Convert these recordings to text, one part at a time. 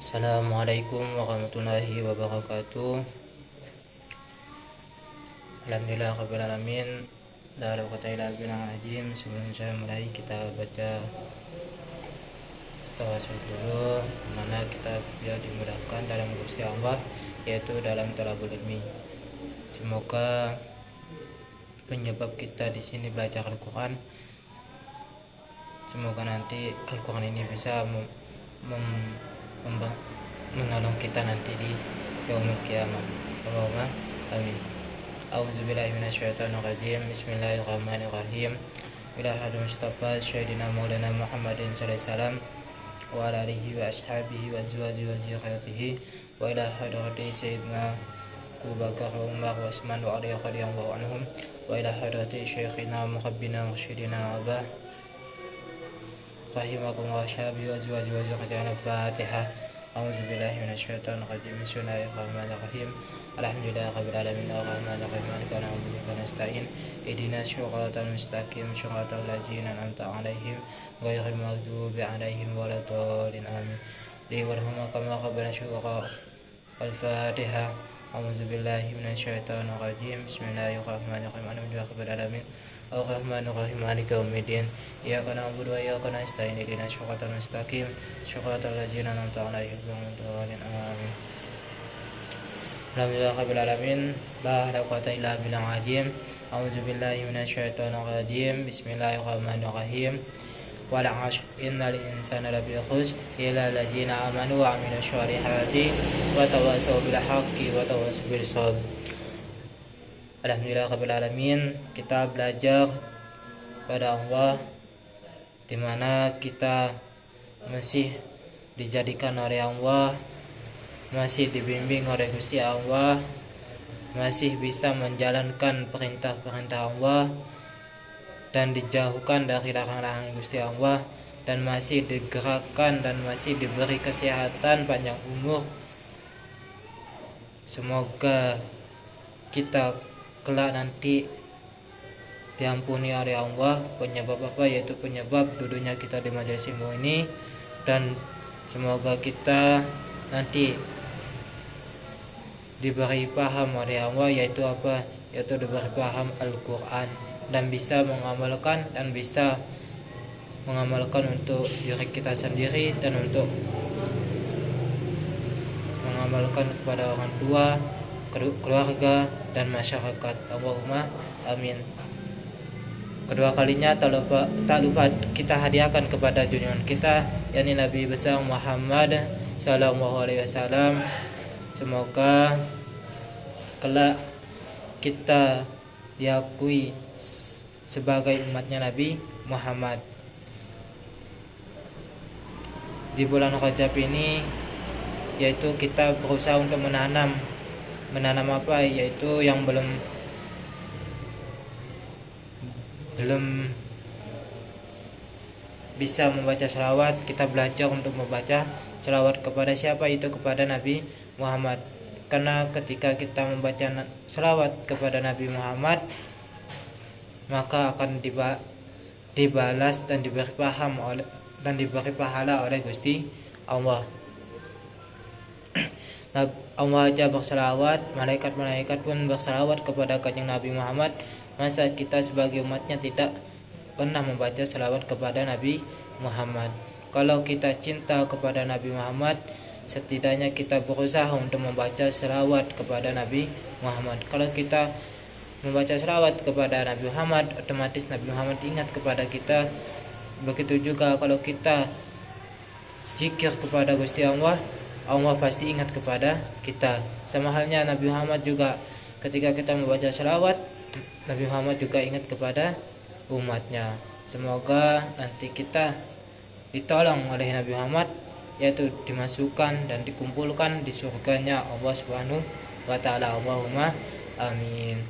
Assalamualaikum warahmatullahi wabarakatuh. Alhamdulillah rabbil alamin. La quwwata illa billahil. Sebelum saya mulai, kita baca tawasul dulu, dimana kita biar dimudahkan dalam Gusti Allah, yaitu dalam talabul ilmi. Semoga penyebab kita di sini belajar Al-Quran, semoga nanti Al-Quran ini bisa menolong kita nanti di yaumul qiyamah. Allahumma amin. A'udzubillahi minasyaitonirrajim. Bismillahirrahmanirrahim. Ila hadul Mustafa Sayyidina Maulana Muhammadin sallallahu alaihi wasallam wa ala alihi wa ashabihi wa azwajihi wa dzurriyyatihi wa ila hadrati Sayyidina Abu Bakar wa Umar wa Utsman wa Ali radhiyallahu anhum wa ila hadrati Syekhina Muhabbina Mursyidina Abah rahimakumullah syabi wa azwaji wa dzurriyyatihi. Al-Fatihah. A'udzubillahi minasyaitonirrajim. Bismillahirrahmanirrahim. Alhamdulillahirabbil alamin arrahmanir rahim maliki yaumiddin wa nasta'in ihdinas siratal mustaqim siratal ladzina an'amta 'alaihim ghairil maghdubi 'alaihim waladdallin amin. Liwarhama kama rabbana syukra. Al-Fatihah. A'udzubillahi minasyaitonirrajim. Bismillahirrahmanirrahim. Alhamdulillahirabbil alamin Ar-Rahmanir Rahim Maliki Yaumiddin. Iyyaka na'budu wa iyyaka nasta'in ihdinas siratal mustaqim siratal ladzina an'amta 'alaihim ghairil maghdubi 'alaihim amin. Alhamdulillahirabbil alamin. La haula wa la quwwata illa billahil azim. A'udzubillahi minasyaitonir rajim. Bismillahirrahmanirrahim. Wal 'ashr innal insana lafi khusr illa alladzina amanu wa 'amilus sholihati wa tawassaw bil haqqi wa tawassaw bis sabr. Alhamdulillahirabbil alamin. Kita belajar pada Allah, di mana kita masih dijadikan oleh Allah, masih dibimbing oleh Gusti Allah, masih bisa menjalankan perintah-perintah Allah dan dijauhkan dari larangan Gusti Allah, dan masih digerakkan dan masih diberi kesehatan panjang umur. Semoga kita kelak nanti diampuni oleh Allah. Penyebab apa? Yaitu penyebab duduknya kita di majelis ilmu ini, dan semoga kita nanti diberi paham oleh Allah, yaitu apa? Yaitu diberi paham Al-Quran dan bisa mengamalkan untuk diri kita sendiri dan untuk mengamalkan kepada orang tua, keluarga dan masyarakat. Allahumma amin. Kedua kalinya tak lupa kita hadiahkan kepada junjungan kita, yakni Nabi besar Muhammad sallallahu alaihi wasallam. Semoga kelak kita diakui sebagai umatnya Nabi Muhammad. Di bulan Rajab ini, yaitu kita berusaha untuk menanam apa? Yaitu yang belum bisa membaca selawat, kita belajar untuk membaca selawat kepada siapa? Itu kepada Nabi Muhammad. Karena ketika kita membaca selawat kepada Nabi Muhammad, maka akan dibalas dan diberi pahala oleh Gusti Allah. Allah aja berselawat, malaikat-malaikat pun berselawat kepada kanjeng Nabi Muhammad. Masa kita sebagai umatnya tidak pernah membaca selawat kepada Nabi Muhammad? Kalau kita cinta kepada Nabi Muhammad, setidaknya kita berusaha untuk membaca selawat kepada Nabi Muhammad. Kalau kita membaca selawat kepada Nabi Muhammad, otomatis Nabi Muhammad ingat kepada kita. Begitu juga kalau kita zikir kepada Gusti Allah, Allah pasti ingat kepada kita. Sama halnya Nabi Muhammad juga, ketika kita membaca selawat, Nabi Muhammad juga ingat kepada umatnya. Semoga nanti kita ditolong oleh Nabi Muhammad, yaitu dimasukkan dan dikumpulkan di surganya Allah Subhanahu wa ta'ala. Allahumma amin.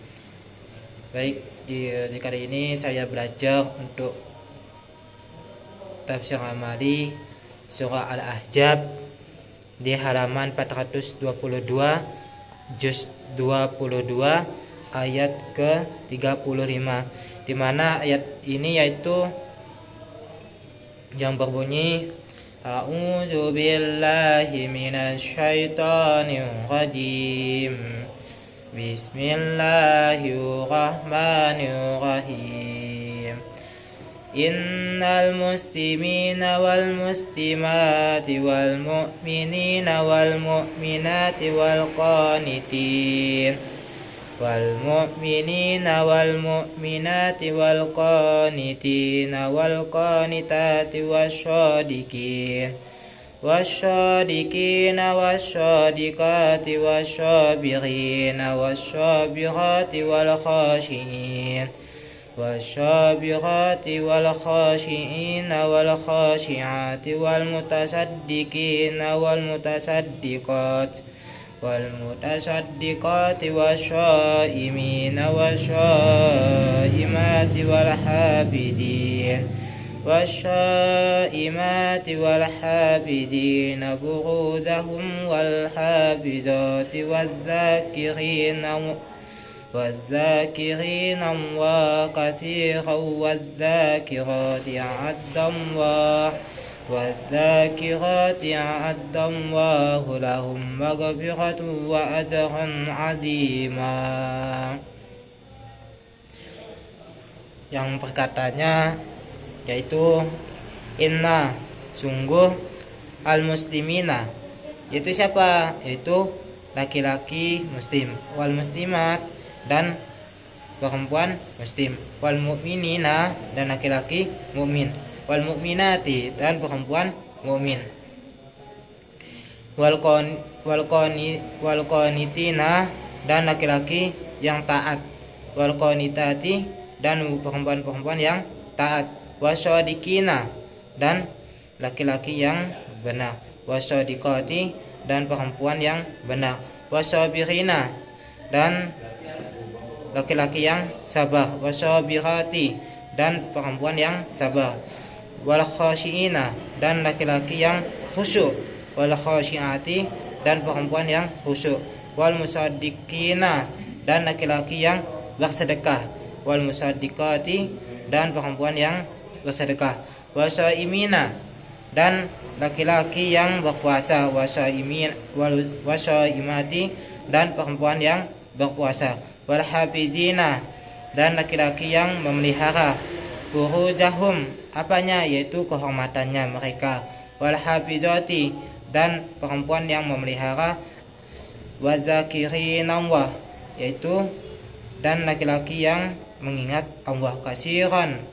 Baik, di kali ini saya belajar untuk tafsir amali surah Al-Ahzab di halaman 422 juz 22 ayat ke-35, di mana ayat ini yaitu yang berbunyi A'udzu billahi minasy syaithanir rajim. Bismillahirrahmanirrahim. Innal muslimina wal muslimati wal mu'minina wal mu'minati wal qanitin wal mu'minina wal mu'minati wal qanitina wal qanitati wasyadiqin wasyadiqina wasyadiqati wasyabirina wasyabirati wal khashiin wasyabirati wal khashiina wal khashiati wal mutasaddiqina wal mutasaddiqat wal mutasaddiqati wasyaimina wasyaimati wal habidin wasyaimati wal habidina burudahum wal habidati والذاكرين الله كثيرا والذاكرات أعد الله لهم مغفرة وأجرا عظيما. Yang perkataannya yaitu inna, sungguh, al muslimina, yaitu siapa? Yaitu laki-laki muslim, wal muslimat, dan perempuan muslim, wal mu'minina, dan laki-laki mukmin, wal mu'minati, dan perempuan mukmin, wal qanitina, dan laki-laki yang taat, wal qanitati, dan perempuan-perempuan yang taat, wasyadiqina, dan laki-laki yang benar, wasyadiqati, dan perempuan yang benar, wasyabirina, dan laki-laki yang sabar, wasyabirati, dan perempuan yang sabar, wal khashiina, dan laki-laki yang khusyuk, wal khashiati, dan perempuan yang khusyuk, wal musaddiqina, dan laki-laki yang bersedekah, wal musaddiqati, dan perempuan yang bersedekah, wasyaimina, dan laki-laki yang berpuasa, wasyaimati, dan perempuan yang berpuasa, wal hafidina, dan laki-laki yang memelihara furujahum, apanya, yaitu kehormatannya mereka, wal hafidati, dan perempuan yang memelihara wazakirinallah, yaitu dan laki-laki yang mengingat Allah kasiran,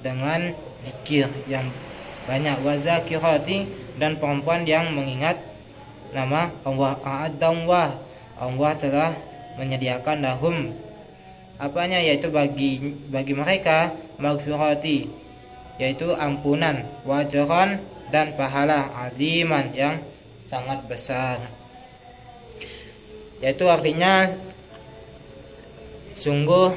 dengan zikir yang banyak, wazakirati, dan perempuan yang mengingat nama Allah, a'adallah, Allah telah menyediakan lahum, apanya, yaitu bagi mereka, maghfirati, yaitu ampunan, wajaran, dan pahala, aziman, yang sangat besar. Yaitu artinya sungguh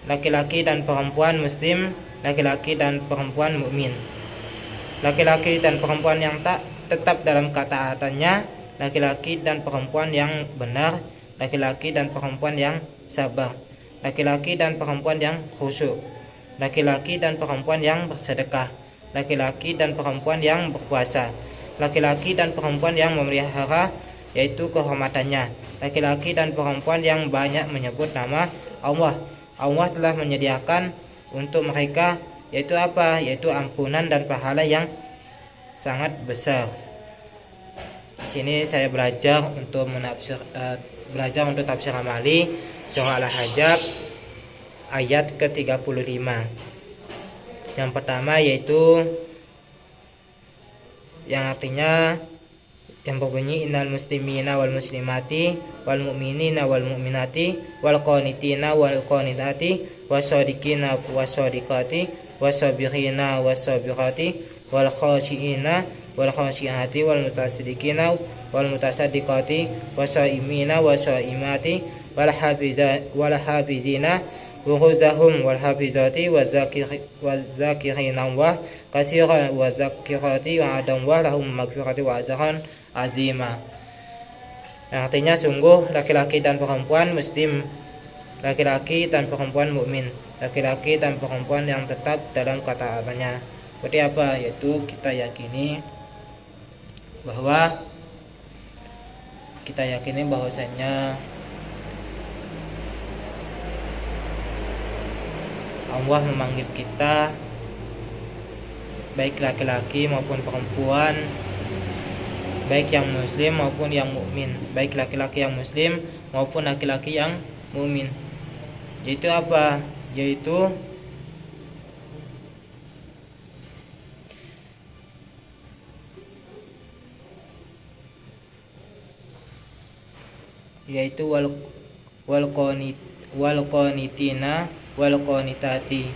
laki-laki dan perempuan muslim, laki-laki dan perempuan mukmin, laki-laki dan perempuan yang tak tetap dalam ketaatannya, laki-laki dan perempuan yang benar, laki-laki dan perempuan yang sabar, laki-laki dan perempuan yang khusyuk, laki-laki dan perempuan yang bersedekah, laki-laki dan perempuan yang berpuasa, laki-laki dan perempuan yang memelihara, yaitu kehormatannya, laki-laki dan perempuan yang banyak menyebut nama Allah. Allah telah menyediakan untuk mereka, yaitu apa? Yaitu ampunan dan pahala yang sangat besar. Di sini saya belajar untuk tafsir amali surah Al-Ahzab ayat ke-35. Yang pertama yaitu yang artinya yang berbunyi innal muslimina wal muslimati wal mu'minina wal mu'minati wal qanitina wal qanitati wasadiqina wasadiqati wasabirina wasabirati wal khashiina wal khashiati wal mutasaddiqina wal mutasaddiqati wasaimina wasaimati wal hafizina wuhuzahum wal hafizati wazakirina wa katsiran wazakirati wa adam wa lahum maghfirati wa ajran azima. Artinya sungguh laki-laki dan perempuan muslim, laki-laki dan perempuan mukmin, laki-laki dan perempuan yang tetap dalam ketaatannya, Berarti apa? Yaitu kita yakini bahwasanya Allah memanggil kita, baik laki-laki maupun perempuan, baik yang muslim maupun yang mukmin, baik laki-laki yang muslim maupun laki-laki yang mukmin. Yaitu apa? Yaitu wal qanitina wal qanitati,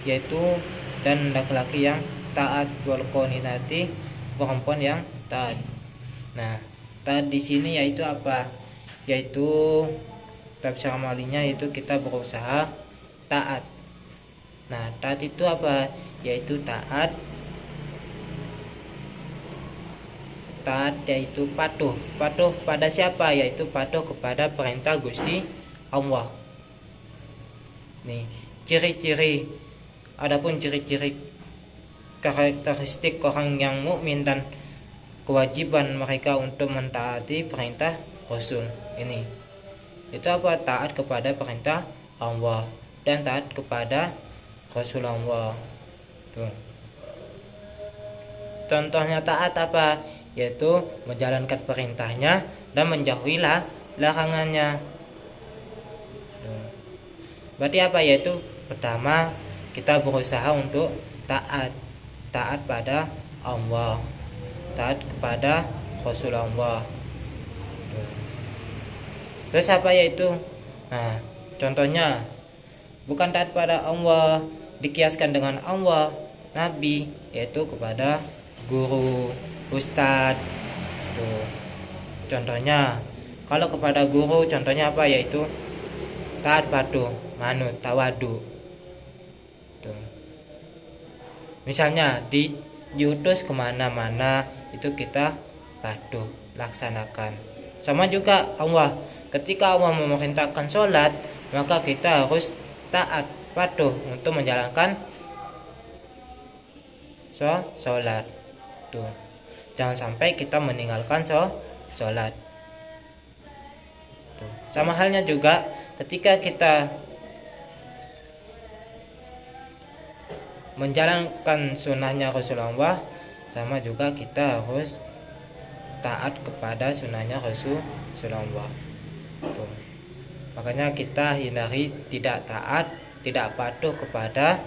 yaitu dan laki-laki yang taat, wal qanitati perempuan yang taat. Nah, taat di sini yaitu apa? Yaitu tafsir amalinya yaitu kita berusaha taat. Nah, taat itu apa? Yaitu taat yaitu patuh pada siapa? Yaitu patuh kepada perintah Gusti Allah. Nih, ciri-ciri, adapun ciri-ciri karakteristik orang yang mukmin dan kewajiban mereka untuk mentaati perintah Rasul ini. Itu apa? Taat kepada perintah Allah dan taat kepada Rasulullah. Tuh. Contohnya taat apa? Yaitu menjalankan perintahnya dan menjauhi larangannya. Berarti apa? Yaitu pertama, kita berusaha untuk taat pada Allah, taat kepada Rasulullah. Terus apa? Yaitu contohnya bukan taat pada Allah dikiaskan dengan Allah, Nabi, yaitu kepada guru, ustadz. Tuh. Contohnya, kalau kepada guru, contohnya apa? Yaitu taat patuh, manut, tawadu. Tuh. Misalnya diutus kemana-mana, itu kita patuh, laksanakan. Sama juga Allah, ketika Allah memerintahkan sholat, maka kita harus taat, patuh untuk menjalankan sholat. Tuh. Jangan sampai kita meninggalkan sholat. Tuh. Sama halnya juga ketika kita menjalankan sunnahnya Rasulullah, sama juga kita harus taat kepada sunnahnya Rasulullah. Tuh. Makanya kita hindari tidak taat, tidak patuh kepada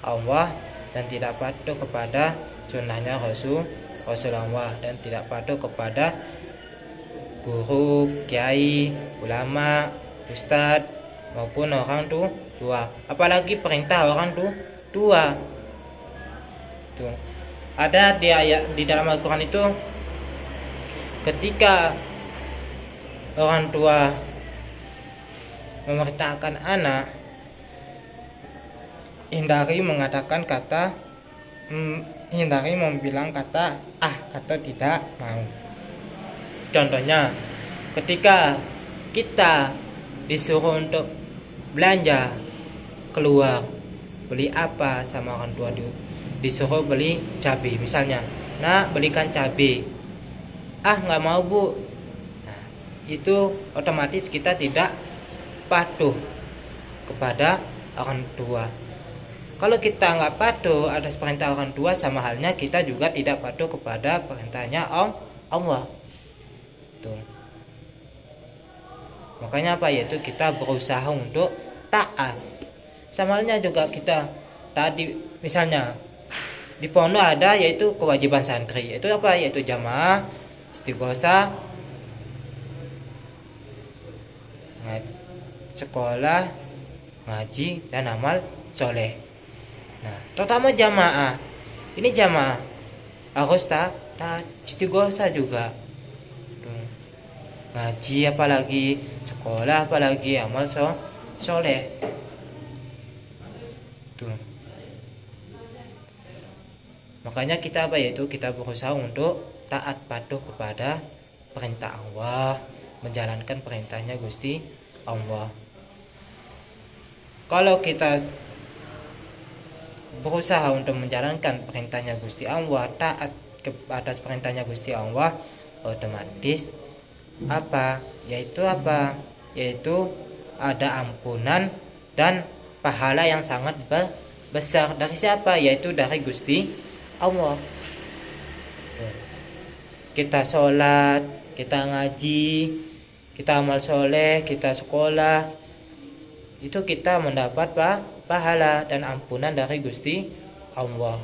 Allah dan tidak patuh kepada sunnahnya Rasulullah dan tidak patuh kepada guru, kiai, ulama, ustadz maupun orang tua. Apalagi perintah orang tua. Tuh. Ada di ayat di dalam Al-Qur'an itu, ketika orang tua memerintahkan anak, hindari membilang kata atau tidak mau. Contohnya, ketika kita disuruh untuk belanja keluar, beli apa sama orang tua, disuruh beli cabai misalnya, belikan cabai, nggak mau bu. Nah, itu otomatis kita tidak patuh kepada orang tua. Kalau kita nggak patuh atas perintah orang tua, sama halnya kita juga tidak patuh kepada perintahnya Allah. Tuh. Makanya apa? Yaitu kita berusaha untuk taat. Sama halnya juga kita tadi misalnya di pondok ada yaitu kewajiban santri. Itu apa? Yaitu jamaah, istighosah, sekolah, ngaji dan amal soleh. Nah, terutama jamaah. Ini jamaah harus taat, istighosah juga. Ngaji apalagi, sekolah apalagi, amal soleh. Tuh. Makanya kita yaitu kita berusaha untuk taat patuh kepada perintah Allah, menjalankan perintahnya Gusti Allah. Kalau kita berusaha untuk menjalankan perintahnya Gusti Allah, taat atas perintahnya Gusti Allah, otomatis yaitu ada ampunan dan pahala yang sangat besar dari siapa? Yaitu dari Gusti Allah. Kita sholat, kita ngaji, kita amal soleh, kita sekolah, itu kita mendapat pahala dan ampunan dari Gusti Allah.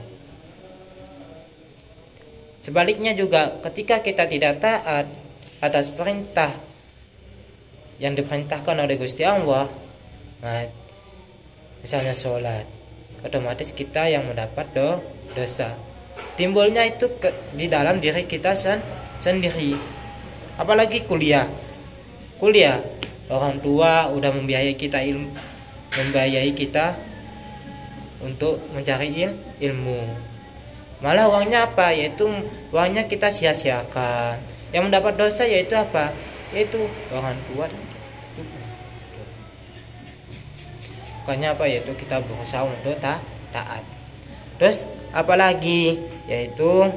Sebaliknya juga, ketika kita tidak taat atas perintah yang diperintahkan oleh Gusti Allah, misalnya sholat, otomatis kita yang mendapat dosa. Timbulnya itu di dalam diri kita sendiri. Apalagi kuliah, orang tua udah membiayai kita untuk mencari ilmu. Malah uangnya yaitu uangnya kita sia-siakan. Yang mendapat dosa yaitu yaitu orang tua. Makanya yaitu kita berusaha untuk taat. Terus apalagi yaitu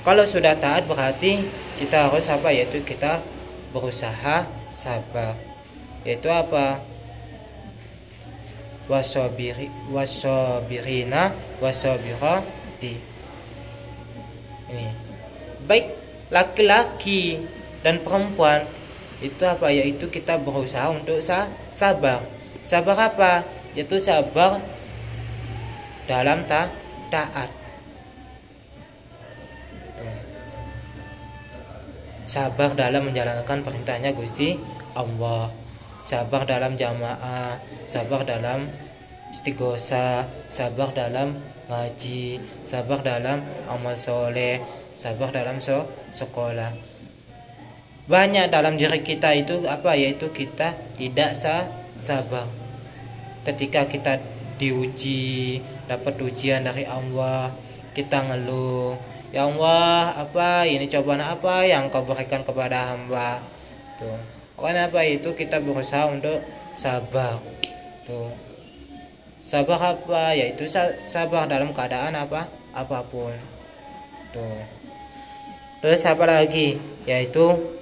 kalau sudah taat berarti kita harus yaitu kita berusaha sabar. Yaitu wasabirina wasabirati. Ini baik laki-laki dan perempuan itu yaitu kita berusaha untuk sabar. Sabar yaitu sabar dalam taat. Sabar dalam menjalankan perintahnya Gusti Allah. Sabar dalam jamaah, sabar dalam istighosa, sabar dalam ngaji, sabar dalam amal soleh, sabar dalam sekolah. Banyak dalam diri kita itu yaitu kita tidak sabar. Ketika kita diuji, dapat ujian dari Allah, kita ngeluh, ya Allah, ini cobaan yang kau berikan kepada hamba. Tuh. Karena itu kita berusaha untuk sabar. Tuh. Sabar yaitu sabar dalam keadaan apapun. Tuh. Terus apa lagi? Yaitu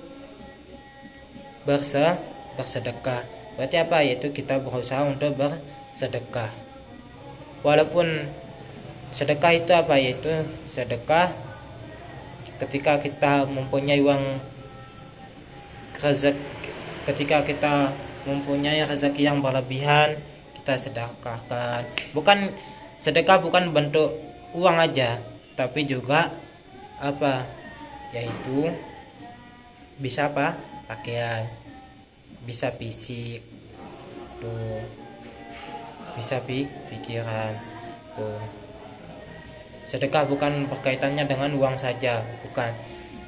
bersedekah. Berarti yaitu kita berusaha untuk bersedekah. Walaupun sedekah itu yaitu sedekah ketika kita mempunyai uang rezeki, ketika kita mempunyai rezeki yang berlebihan, kita sedekahkan. Sedekah bukan bentuk uang aja, tapi juga yaitu bisa pakaian, bisa fisik, tuh, bisa pikiran, tuh. Sedekah bukan berkaitannya dengan uang saja, bukan.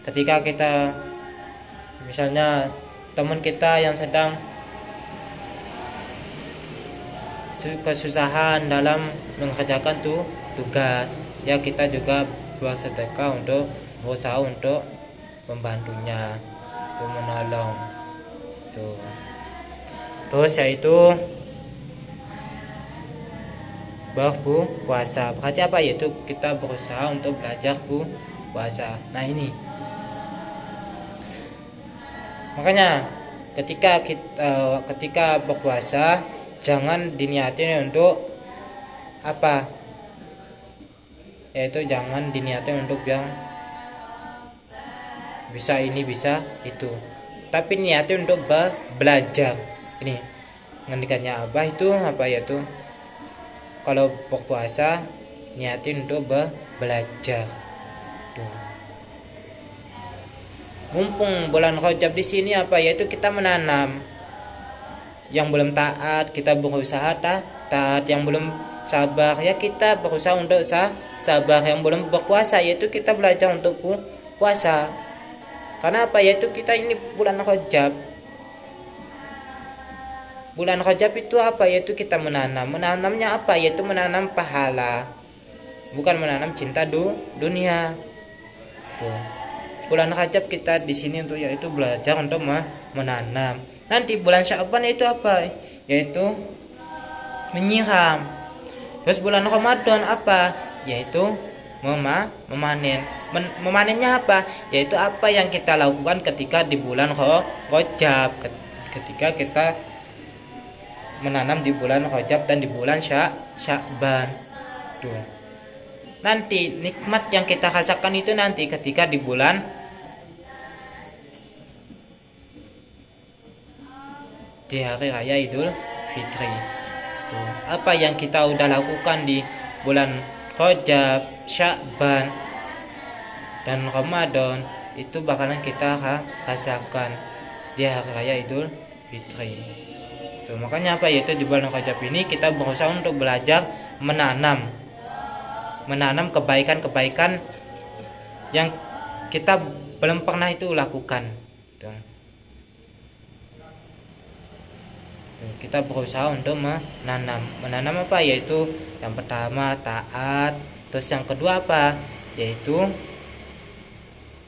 Ketika kita misalnya teman kita yang sedang kesusahan dalam mengerjakan tugas, ya kita juga bersedekah untuk berusaha untuk membantunya, untuk menolong. Tuh. Terus yaitu berpuasa. Berarti yaitu kita berusaha untuk belajar puasa. Nah ini. Makanya ketika berpuasa jangan diniatin untuk yaitu jangan diniatin untuk yang bisa ini bisa itu. Tapi niatin untuk belajar. Ini ngendikannya itu yaitu kalau berpuasa niatin untuk belajar. Tuh. Mumpung bulan Rajab di sini yaitu kita menanam. Yang belum taat kita berusaha taat, yang belum sabar ya kita berusaha untuk sabar, yang belum berpuasa yaitu kita belajar untuk puasa. Karena yaitu kita ini bulan Rajab. Bulan Rajab itu yaitu kita menanamnya yaitu menanam pahala, bukan menanam cinta dunia. Tuh. Bulan Rajab kita di sini untuk yaitu belajar untuk menanam. Nanti bulan Sya'ban itu yaitu menyiram. Terus bulan Ramadan apa? Yaitu memanen. Memanennya apa? Yaitu apa yang kita lakukan ketika di bulan Rajab, ketika kita menanam di bulan Rajab dan di bulan Sya'ban. Tuh. Nanti nikmat yang kita rasakan itu nanti ketika di bulan di hari raya Idul Fitri. Tuh. Apa yang kita udah lakukan di bulan Rajab, Sya'ban dan Ramadan itu bakalan kita rasakan di hari raya Idul Fitri. Tuh, makanya apa, yaitu di bulan Rajab ini kita berusaha untuk belajar menanam kebaikan-kebaikan yang kita belum pernah itu lakukan. Tuh. Kita berusaha untuk menanam apa, yaitu yang pertama taat, terus yang kedua apa, yaitu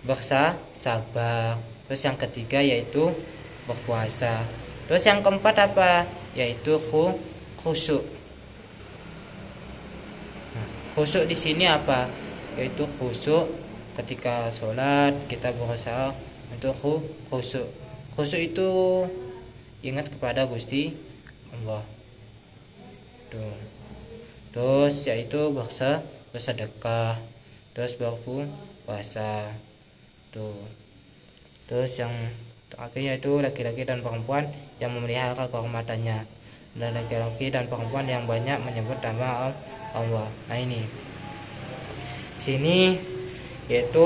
bersabar, terus yang ketiga yaitu berpuasa, terus yang keempat apa, yaitu khusyuk. Khusyuk di sini apa, yaitu khusyuk ketika sholat kita berusaha untuk khusyuk. Khusyuk itu ingat kepada Gusti Allah. Tuh. Terus yaitu bersedekah, terus berpuasa. Tuh. Terus yang terakhir yaitu laki-laki dan perempuan yang memelihara kehormatannya, dan laki-laki dan perempuan yang banyak menyebut nama Allah. Nah ini sini yaitu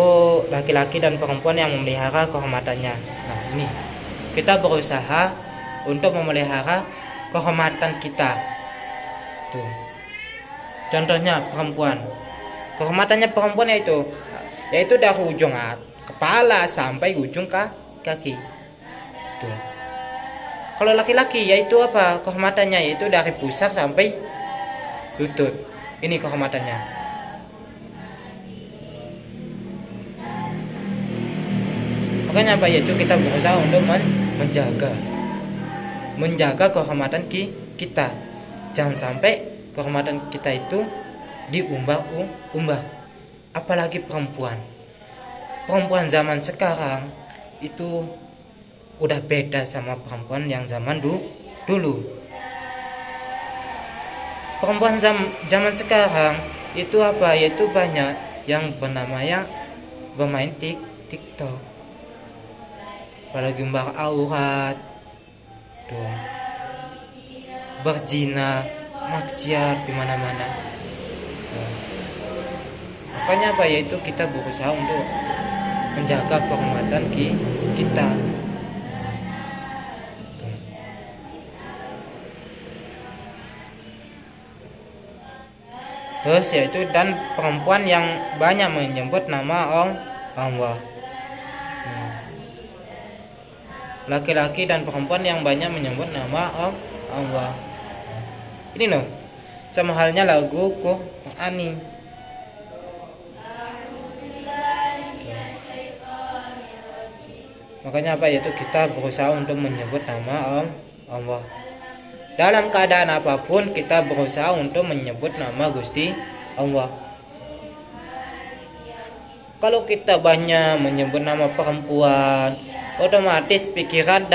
laki-laki dan perempuan yang memelihara kehormatannya. Nah ini kita berusaha untuk memelihara kehormatan kita. Tuh. Contohnya perempuan. Kehormatannya perempuan yaitu dari ujung kepala sampai ujung kaki. Tuh. Kalau laki-laki yaitu apa? Kehormatannya yaitu dari pusar sampai lutut. Ini kehormatannya. Makanya apa, yaitu kita berusaha untuk menjaga kehormatan kita. Jangan sampai kehormatan kita itu diumbar. Apalagi perempuan zaman sekarang itu udah beda sama perempuan yang zaman dulu. Perempuan zaman sekarang itu apa, yaitu banyak yang bernamanya bermain TikTok, apalagi umbar aurat, tuh, berzina, maksiat di mana-mana. Makanya apa, yaitu kita berusaha untuk menjaga kehormatan kita. Terus yaitu dan perempuan yang banyak menyebut nama Allah. Laki-laki dan perempuan yang banyak menyebut nama Allah. Ini loh, sama halnya lagu Qur'ani. Makanya apa, yaitu kita berusaha untuk menyebut nama Allah. Dalam keadaan apapun kita berusaha untuk menyebut nama Gusti Allah. Kalau kita banyak menyebut nama perempuan, otomatis pikiran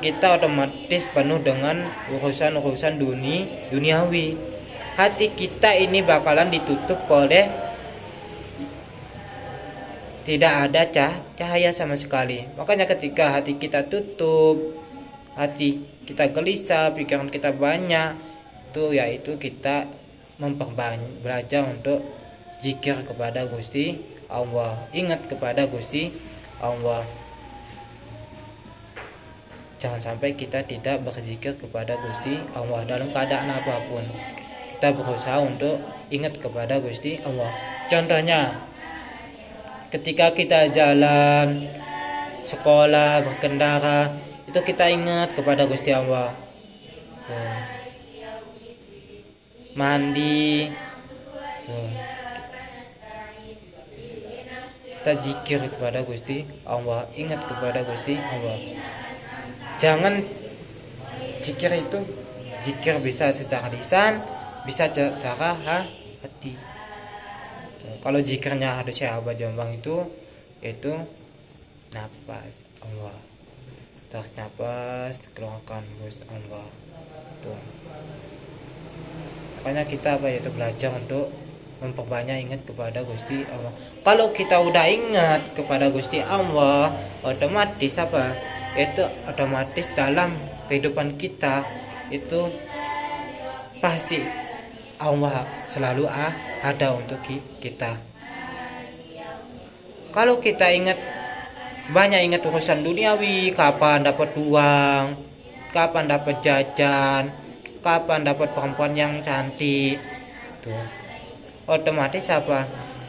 kita otomatis penuh dengan urusan duniawi. Hati kita ini bakalan ditutup oleh tidak ada cahaya sama sekali. Makanya ketika hati kita tutup, hati kita gelisah, pikiran kita banyak, yaitu kita belajar untuk zikir kepada Gusti Allah. Ingat kepada Gusti Allah. Jangan sampai kita tidak berzikir kepada Gusti Allah dalam keadaan apapun. Kita berusaha untuk ingat kepada Gusti Allah. Contohnya, ketika kita jalan, sekolah, berkendara, itu kita ingat kepada Gusti Allah. Mandi, kita zikir kepada Gusti Allah, ingat kepada Gusti Allah. Zikir itu zikir bisa secara lisan, bisa secara hati. Kalau zikirnya ada sahabat Jombang itu yaitu nafas Allah, tarik nafas, keluarkan hembus Allah. Tuh. Makanya kita yaitu belajar untuk memperbanyak ingat kepada Gusti Allah. Kalau kita udah ingat kepada Gusti Allah, otomatis itu otomatis dalam kehidupan kita itu pasti Allah selalu ada untuk kita. Kalau kita banyak ingat urusan duniawi, kapan dapat uang, kapan dapat jajan, kapan dapat perempuan yang cantik, tuh otomatis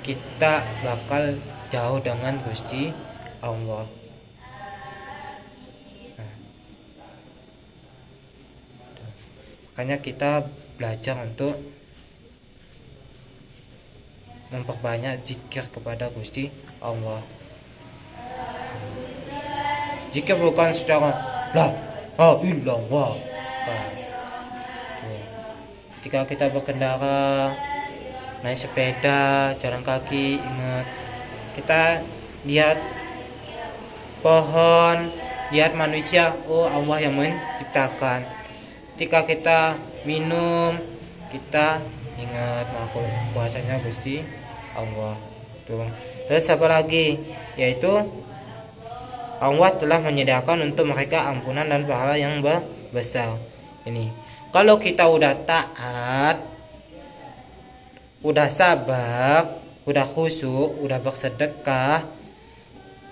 kita bakal jauh dengan Gusti Allah. Makanya kita belajar untuk memperbanyak zikir kepada Gusti Allah. Zikir bukan secara la illallah. Ketika kita berkendara, naik sepeda, jalan kaki, ingat kita lihat pohon, lihat manusia, oh Allah yang menciptakan. Ketika kita minum, kita ingat puasanya Gusti Allah. Tuh. Terus apa lagi? Yaitu Allah telah menyediakan untuk mereka ampunan dan pahala yang besar. Ini. Kalau kita udah taat, udah sabar, udah khusyuk, udah bersedekah,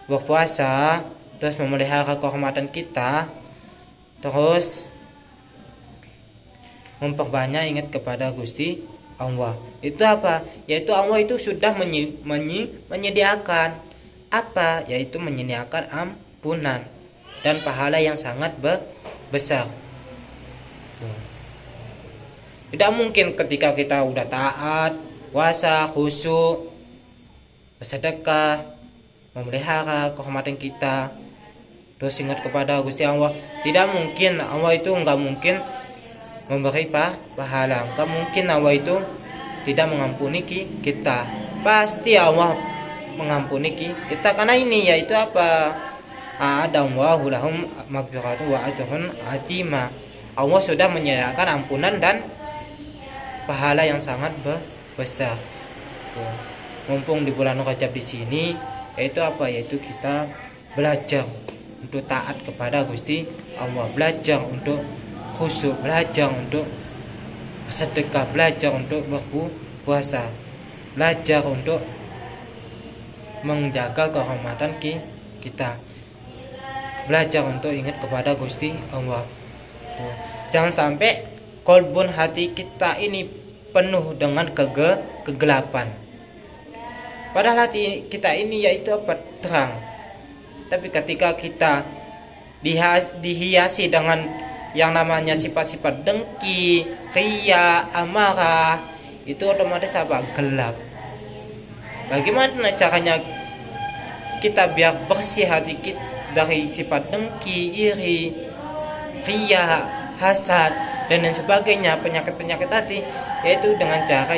berpuasa, terus memelihara kehormatan kita, terus memperbanyak ingat kepada Gusti Allah. Itu yaitu Allah itu sudah menyediakan yaitu menyediakan ampunan dan pahala yang sangat besar. Tidak mungkin ketika kita udah taat, puasa, khusyuk, bersedekah, memelihara kehormatan kita, terus ingat kepada Gusti Allah. Tidak mungkin Allah itu nggak mungkin memberi pahala. Gak mungkin Allah itu tidak mengampuni kita. Pasti Allah mengampuni kita karena ini yaitu A'adallahu lahum maghfiratu wa ajrun 'azima. Allah sudah menyediakan ampunan dan pahala yang sangat besar. Mumpung di bulan Rajab di sini yaitu kita belajar untuk taat kepada Gusti Allah, belajar untuk khusyuk, belajar untuk sedekah, belajar untuk berpuasa, belajar untuk menjaga kehormatan kita, belajar untuk ingat kepada Gusti Allah. Jangan sampai kolbun hati kita ini penuh dengan kegelapan. Padahal hati kita ini yaitu terang. Tapi ketika kita dihiasi dengan yang namanya sifat-sifat dengki, riya, amarah, itu otomatis gelap. Bagaimana caranya kita biar bersih hati kita dari sifat dengki, iri, riya, hasad dan lain sebagainya, penyakit-penyakit hati, yaitu dengan cara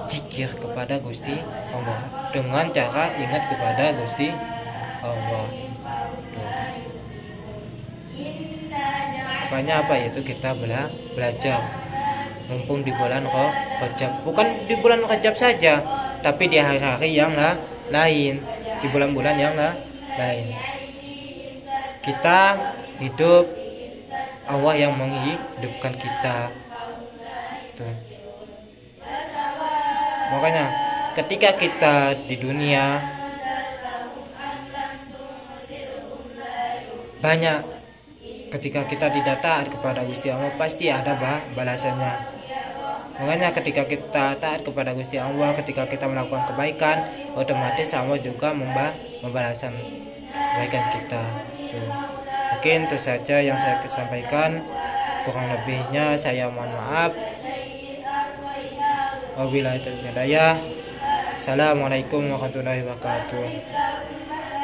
zikir kepada Gusti Allah, dengan cara ingat kepada Gusti Allah. Makanya yaitu kita belajar mumpung di bulan Rajab, bukan di bulan Rajab saja, tapi di hari-hari yang lain, di bulan-bulan yang lain. Kita hidup, Allah yang menghidupkan kita. Tuh. Makanya ketika kita di dunia banyak, ketika kita tidak taat kepada Gusti Allah pasti ada balasannya. Makanya ketika kita taat kepada Gusti Allah, ketika kita melakukan kebaikan, otomatis Allah juga membalaskan kebaikan kita. Tuh. Mungkin itu saja yang saya sampaikan. Kurang lebihnya saya mohon maaf. Wabillahi taufiq hidayah. Assalamualaikum warahmatullahi wabarakatuh.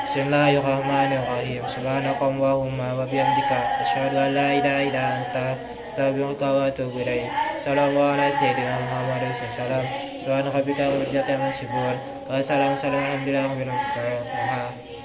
Bismillahirrahmanirrahim. Subhanakallahumma wa bihamdika asyhadu an la ilaha illa anta astaghfiruka wa atubu ilaik. Sallallahu ala sayyidina Muhammad wasallam. Subhana rabbika rabbil izzati amma yasifun. Wassalamu alhamdulillahi rabbil alamin.